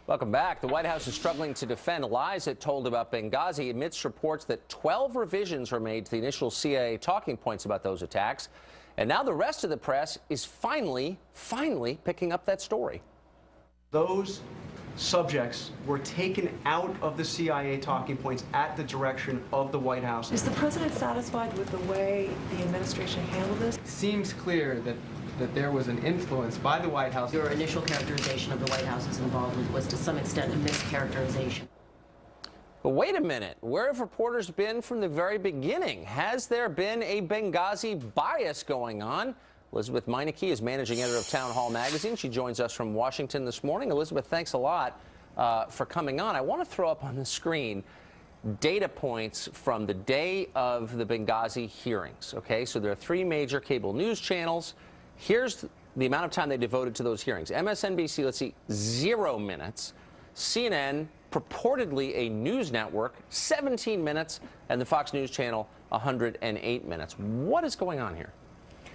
Welcome back. The White House is struggling to defend lies it told about Benghazi amidst reports that 12 revisions were made to the initial CIA talking points about those attacks. And now the rest of the press is finally picking up that story. Those subjects were taken out of the CIA talking points at the direction of the White House. Is the president satisfied with the way the administration handled this? It seems clear that there was an influence by the White House. Your initial characterization of the White House's involvement was to some extent a mischaracterization. But wait a minute, where have reporters been from the very beginning? Has there been a Benghazi bias going on? Elisabeth Meinecke is managing editor of Town Hall magazine. She joins us from Washington this morning. Elisabeth, thanks a lot for coming on. I want to throw up on the screen data points from the day of the Benghazi hearings. Okay, so there are three major cable news channels. Here's the amount of time they devoted to those hearings. MSNBC, let's see, 0 minutes. CNN, purportedly a news network, 17 minutes. And the Fox News Channel, 108 minutes. What is going on here?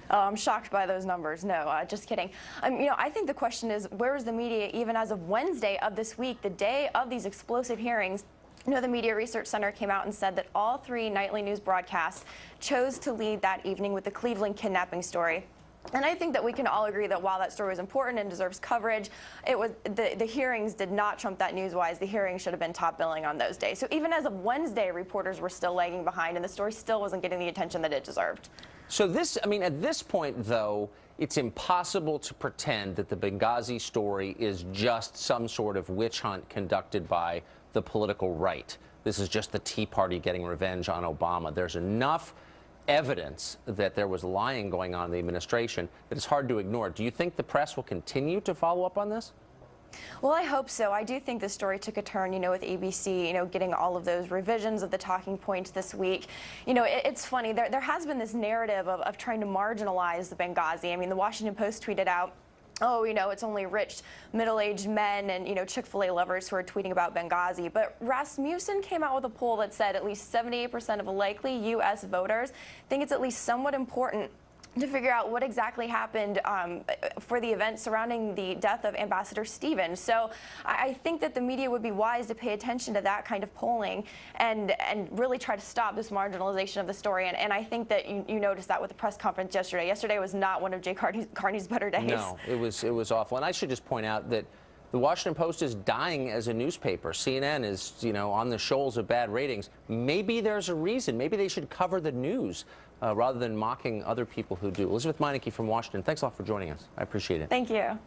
I'm shocked by those numbers. No, just kidding. I think the question is, where is the media even as of Wednesday of this week, the day of these explosive hearings? The Media Research Center came out and said that all three nightly news broadcasts chose to lead that evening with the Cleveland kidnapping story. And I think that we can all agree that while that story was important and deserves coverage, the hearings did not trump that news-wise. The hearings should have been top billing on those days. So even as of Wednesday, reporters were still lagging behind, and the story still wasn't getting the attention that it deserved. So at this point, though, it's impossible to pretend that the Benghazi story is just some sort of witch hunt conducted by the political right. This is just the Tea Party getting revenge on Obama. There's enough evidence that there was lying going on in the administration that it's hard to ignore. Do you think the press will continue to follow up on this? Well, I hope so. I do think the story took a turn, with ABC, getting all of those revisions of the talking points this week. It's funny. There has been this narrative of trying to marginalize the Benghazi. I mean, the Washington Post tweeted out, oh, it's only rich, middle-aged men and, Chick-fil-A lovers who are tweeting about Benghazi. But Rasmussen came out with a poll that said at least 78% of likely U.S. voters think it's at least somewhat important to figure out what exactly happened for the event surrounding the death of Ambassador Stevens. So I think that the media would be wise to pay attention to that kind of polling and really try to stop this marginalization of the story. And I think that you noticed that with the press conference yesterday. Yesterday was not one of Jay Carney's better days. No, it was awful. And I should just point out that the Washington Post is dying as a newspaper. CNN is, on the shoals of bad ratings. Maybe there's a reason. Maybe they should cover the news rather than mocking other people who do. Elisabeth Meinecke from Washington, thanks a lot for joining us. I appreciate it. Thank you.